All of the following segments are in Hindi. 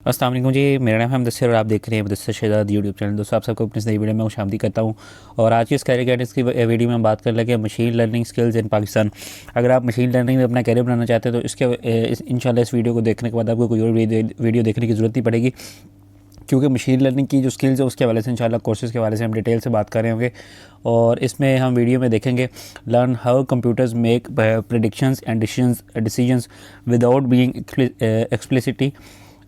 अस्सलाम वालेकुम जी, मेरा नाम है मुदस्सिर और आप देख रहे हैं मुदस्सिर शहजाद यूट्यूब चैनल। दोस्तों, आप सबको अपनी नई वीडियो में खुशामदीद करता हूं। और आज की इस कैरियर गाइडेंस की वीडियो में हम बात कर लगे machine learning skills in Pakistan. अगर आप मशीन लर्निंग में अपना कैरियर बनाना चाहते हैं तो इंशाल्लाह इस वीडियो को देखने के बाद आपको कोई और वीडियो देखने की ज़रूरत नहीं पड़ेगी, क्योंकि मशीन लर्निंग की जो स्किल्स है उसके हवाले से इंशाल्लाह कोर्सेज़ के हवाले से हम डिटेल से बात कर रहे होंगे। और इसमें हम वीडियो में देखेंगे learn how computers make predictions and decisions without being explicitly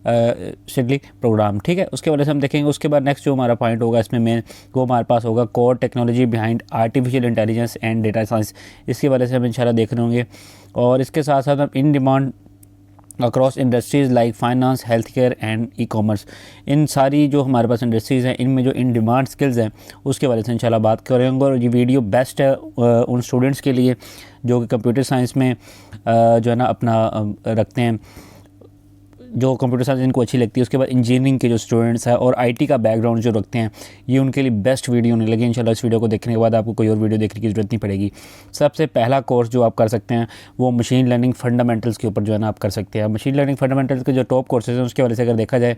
strictly program. ठीक है, उसके वजह से हम देखेंगे। उसके बाद नेक्स्ट जो हमारा पॉइंट होगा इसमें मेन, वो हमारे पास होगा core technology behind artificial intelligence and data science. इसकी वजह से हम इंशाल्लाह देख रहे होंगे। और इसके साथ साथ हम in demand across industries like finance, health care and e commerce, इन सारी जो हमारे पास इंडस्ट्रीज़ हैं इनमें जो इन डिमांड स्किल्स हैं उसके बारे में इंशाल्लाह बात करेंगे। और ये वीडियो बेस्ट है उन स्टूडेंट्स के लिए जो कि कंप्यूटर साइंस में जो है ना अपना रखते हैं, जो कंप्यूटर साइंस इनको अच्छी लगती है। उसके बाद इंजीनियरिंग के जो स्टूडेंट्स हैं और आईटी का बैकग्राउंड जो रखते हैं, ये उनके लिए बेस्ट वीडियो होने लगी। इंशाल्लाह इस वीडियो को देखने के बाद आपको कोई और वीडियो देखने की ज़रूरत नहीं पड़ेगी। सबसे पहला कोर्स जो आप कर सकते हैं वो मशीन लर्निंग फंडामेंटल्स के ऊपर जो है ना आप कर सकते हैं। मशीन लर्निंग फंडामेंटल्स के जो टॉप कोर्सेज हैं उसके वजह से अगर देखा जाए,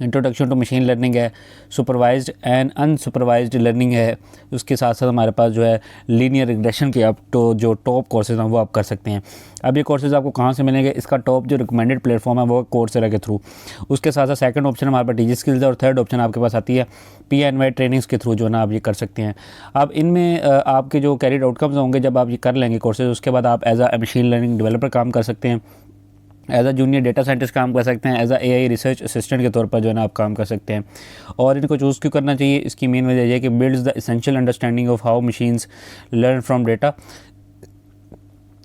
इंट्रोडक्शन टू मशीन लर्निंग है, सुपरवाइज्ड एंड अनसुपरवाइज्ड लर्निंग है। उसके साथ साथ हमारे पास जो है लीनियर रिग्रेशन के आप तो जो टॉप कोर्सेज हैं वो आप कर सकते हैं। अब ये कोर्सेज आपको कहाँ से मिलेंगे? इसका टॉप जो रिकमेंडेड प्लेटफॉर्म है वो कोर्सेरा के थ्रू। उसके साथ साथ सेकंड ऑप्शन हमारे पास डीजी स्किल्स है और थर्ड ऑप्शन आपके पास आती है PNY ट्रेनिंग्स के थ्रू जो है ना आप ये कर सकते हैं। अब इनमें आपके जो कैरियर आउटकम्स होंगे जब आप ये कर लेंगे कोर्सेज, उसके बाद आप as a machine learning developer काम कर सकते हैं, as a junior data scientist काम कर सकते हैं, as a AI research assistant के तौर पर जो है ना आप काम कर सकते हैं। और इनको चूज़ क्यों करना चाहिए? इसकी मेन वजह यह है कि builds the essential understanding of how machines learn from data,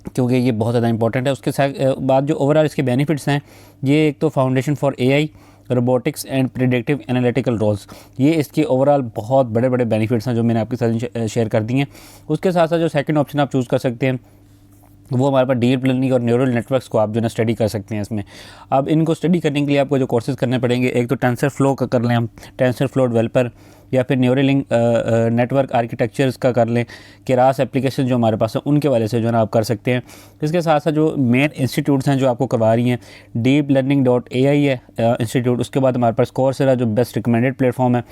क्योंकि ये बहुत ज़्यादा इंपॉर्टेंट है। उसके साथ बाद जो ओवरऑल इसके बेनिफिट्स हैं, ये एक तो foundation for AI, robotics and predictive analytical roles, ये इसके ओवरऑल बहुत बड़े बड़े बेनिफिट्स हैं जो मैंने आपके साथ शेयर कर दिए हैं। उसके साथ साथ जो सेकंड ऑप्शन आप चूज़ कर सकते हैं वो हमारे पास डीप लर्निंग और न्यूरल नेटवर्क्स को आप जो है ना स्टडी कर सकते हैं इसमें। अब इनको स्टडी करने के लिए आपको जो कोर्सेज करने पड़ेंगे, एक तो टेंसर फ्लो का कर लें हम, टेंसर फ्लो डेवलपर, या फिर न्यूरलिंक नेटवर्क आर्किटेक्चर्स का कर लें, केरास एप्लीकेशन जो हमारे पास है उनके वाले से जो है ना आप कर सकते हैं। इसके साथ साथ जो मेन इंस्टीट्यूट्स हैं जो आपको करवा रही हैं, डीप लर्निंग .ai है इंस्टीट्यूट। उसके बाद हमारे पास कोर्सेरा जो बेस्ट रिकमेंडेड प्लेटफॉर्म है।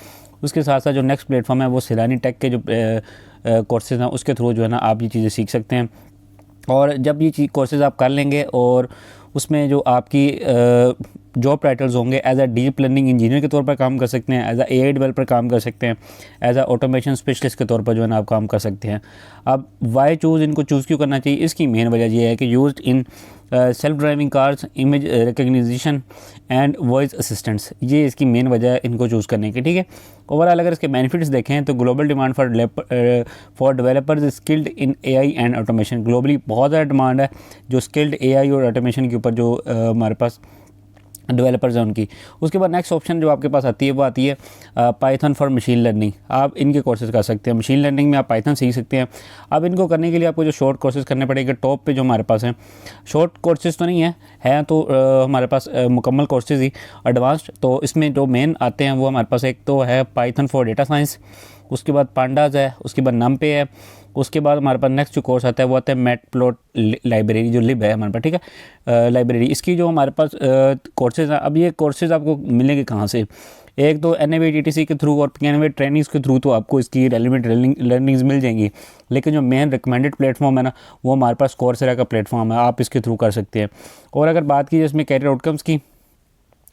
उसके साथ साथ जो नेक्स्ट प्लेटफॉर्म है वो सिलानी टेक के जो कोर्सेज हैं उसके थ्रू जो है ना आप ये चीज़ें सीख सकते हैं। और जब ये कोर्सेज़ आप कर लेंगे और उसमें जो आपकी जॉब टाइटल्स होंगे, as a deep learning engineer के तौर पर काम कर सकते हैं, एज अ AI डेवलपर काम कर सकते हैं, एज अ ऑटोमेशन स्पेशलिस्ट के तौर पर जो है ना आप काम कर सकते हैं। अब वाई चूज़, इनको चूज़ क्यों करना चाहिए? इसकी मेन वजह यह है कि used in self driving cars, image recognition and voice assistants, ये इसकी मेन वजह है इनको चूज़ करने की। ठीक है, ओवरऑल अगर इसके बेनिफिट्स देखें तो global demand for developers skilled in AI and automation, globally बहुत ज़्यादा डिमांड है जो स्किल्ड AI और ऑटोमेशन के ऊपर जो हमारे पास डेवलपर्स हैं उनकी। उसके बाद नेक्स्ट ऑप्शन जो आपके पास आती है वो आती है पाइथन फॉर मशीन लर्निंग। आप इनके कोर्सेज कर सकते हैं, मशीन लर्निंग में आप पाइथन सीख सकते हैं। अब इनको करने के लिए आपको जो शॉर्ट कोर्सेज करने पड़ेंगे, टॉप पे जो हमारे पास हैं, शॉर्ट कोर्सेज तो नहीं है तो हमारे पास मुकम्मल कोर्सेज ही एडवांस्ड। तो इसमें जो मेन आते हैं वो हमारे पास एक तो है पाइथन फॉर डेटा साइंस, उसके बाद पांडाज है, उसके बाद नमपे है, उसके बाद हमारे पास नेक्स्ट जो कोर्स आता है वो आता है मैटप्लॉट लाइब्रेरी, जो लिब है हमारे पास। ठीक है, लाइब्रेरी, इसकी जो हमारे पास कोर्सेज हैं। अब ये कोर्सेज आपको मिलेंगे कहाँ से? एक तो NAVTTC के थ्रू और PNY ट्रेनिंग्स के थ्रू तो आपको इसकी रेलिवेंट लर्निंग्स मिल जाएंगी, लेकिन जो मेन रिकमेंडेड प्लेटफॉर्म है ना वो हमारे पास कोर्सेरा का प्लेटफॉर्म है, आप इसके थ्रू कर सकते हैं। और अगर बात की जाए इसमें कैरियर आउटकम्स की,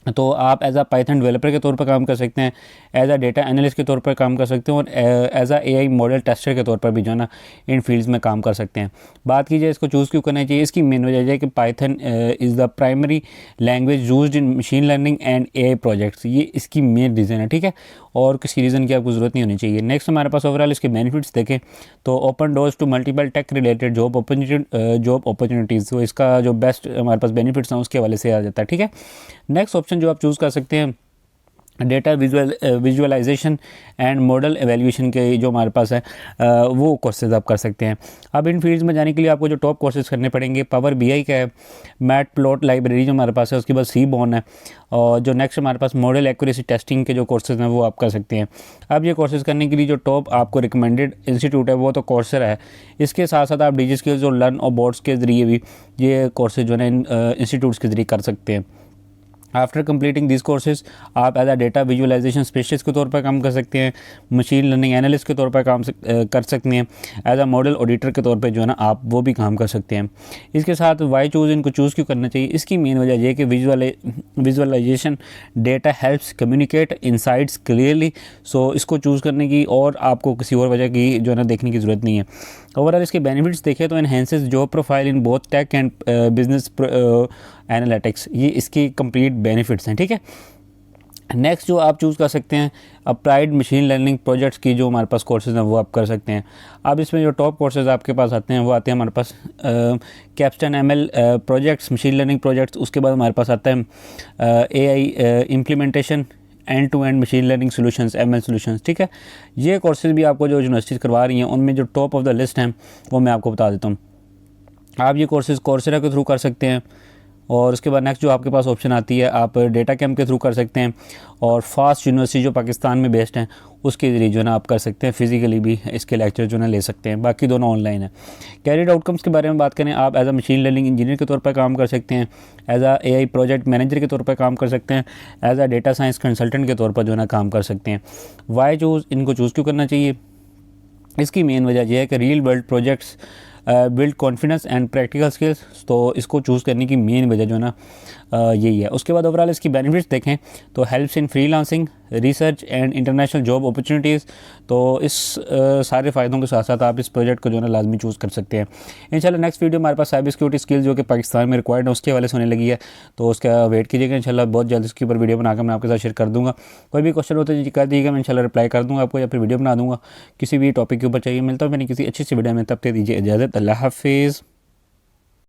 तो आप एज अ पाइथन डेवलपर के तौर पर काम कर सकते हैं, एज अ डेटा एनालिस्ट के तौर पर काम कर सकते हैं, और as a AI model tester के तौर पर भी जो है ना इन फील्ड्स में काम कर सकते हैं। बात की जाए इसको चूज़ क्यों करना चाहिए, इसकी मेन वजह है कि Python is the primary language used in machine learning and AI projects, ये इसकी मेन रीज़न है। ठीक है, और किसी रीज़न की आपको ज़रूरत नहीं होनी चाहिए। नेक्स्ट हमारे पास ओवरऑल इसके बेनिफिट्स देखें तो open doors to multiple tech related job opportunities, तो इसका जो बेस्ट हमारे पास बेनिफिट्स हैं उसके हवाले से आ जाता है। ठीक है, नेक्स्ट ऑप्शन जो आप चूज़ कर सकते हैं, data visualization and model evaluation के जो हमारे पास है वो कोर्सेज आप कर सकते हैं। अब इन फील्ड्स में जाने के लिए आपको जो टॉप कोर्सेज करने पड़ेंगे, पावर BI का है, मैटप्लॉट लाइब्रेरी जो हमारे पास है, उसके बाद सीबॉर्न है, और जो नेक्स्ट हमारे पास मॉडल एक्यूरेसी टेस्टिंग के जो कोर्सेज हैं वो आप कर सकते हैं। अब ये कोर्सेज करने के लिए जो टॉप आपको रिकमेंडेड इंस्टीट्यूट है वो तो कोर्सेरा है। इसके साथ साथ आप डीजी स्किल्स और लर्न और बोर्ड्स के ज़रिए भी ये कोर्सेज जो है इन इंस्टीट्यूट्स के ज़रिए कर सकते हैं। आफ्टर कंप्लीटिंग दिस कोर्सेज आप as a data visualization specialist के तौर पर काम कर सकते हैं, मशीन लर्निंग एनालिस्ट के तौर पर काम कर सकते हैं, एज अ मॉडल ऑडिटर के तौर पे जो है ना आप वो भी काम कर सकते हैं। इसके साथ वाई चूज़ इनको चूज़ क्यों करना चाहिए, इसकी मेन वजह यह है कि visualization data helps communicate insights clearly. So इसको चूज़ करने की और आपको किसी और वजह की जो है ना देखने की ज़रूरत नहीं है। ओवरऑल इसके बेनिफिट्स देखें तो enhances job profile in both tech and business analytics, ये इसकी कंप्लीट बेनिफिट्स हैं। ठीक है, नेक्स्ट जो आप चूज़ कर सकते हैं अप्लाइड मशीन लर्निंग प्रोजेक्ट्स की जो हमारे पास कोर्सेज हैं वो आप कर सकते हैं। अब इसमें जो टॉप कोर्सेज आपके पास आते हैं वो आते हैं हमारे पास capstone ML projects, machine learning projects. उसके बाद हमारे पास आता है AI implementation, end to end machine learning solutions, ML solutions. ठीक है, ये कोर्सेज भी आपको जो यूनिवर्सिटीज़ करवा रही हैं उनमें जो टॉप ऑफ द लिस्ट हैं वो मैं आपको बता देता हूँ। आप ये कोर्सेज कोर्सेरा के थ्रू कर सकते हैं, और उसके बाद नेक्स्ट जो आपके पास ऑप्शन आती है आप डेटा कैंप के थ्रू कर सकते हैं, और फास्ट यूनिवर्सिटी जो पाकिस्तान में बेस्ड हैं उसके ज़रिए जो है ना आप कर सकते हैं, फिजिकली भी इसके लेक्चर जो है ना ले सकते हैं। बाकी दोनों ऑनलाइन है। कैरियर आउटकम्स के बारे में बात करें, आप as a machine learning engineer के तौर पर काम कर सकते हैं, as a AI project manager के तौर पर काम कर सकते हैं, as a data science consultant के तौर पर जो है ना काम कर सकते हैं। वाई चूज़, इनको चूज़ क्यों करना चाहिए, इसकी मेन वजह यह है कि real world projects build confidence and practical skills. तो इसको चूज़ करने की मेन वजह जो है ना यही है। उसके बाद ओवरऑल इसकी बेनिफिट्स देखें तो helps in freelancing, research and international job opportunities. तो इस सारे फ़ायदों के साथ साथ आप इस प्रोजेक्ट को जो है ना लाजमी चूज़ कर सकते हैं। इंशाल्लाह नेक्स्ट वीडियो हमारे पास साइबर सिक्योरिटी स्किल्स जो कि पाकिस्तान में रिक्वायर्ड है उसके हवाले से होने लगी है, तो उसका वेट कीजिएगा। इंशाल्लाह बहुत जल्द इसके ऊपर वीडियो बनाकर मैं आपके साथ शेयर कर दूँगा। कोई भी क्वेश्चन होता है कर दीजिएगा, मैं इंशाल्लाह रिप्लाई कर दूँगा आपको, या फिर वीडियो बना दूँगा किसी भी टॉपिक के ऊपर चाहिए। मिलता हूँ मैंने किसी अच्छी सी वीडियो में, तब तक दीजिए इजाज़त। अल्लाह हाफिज़।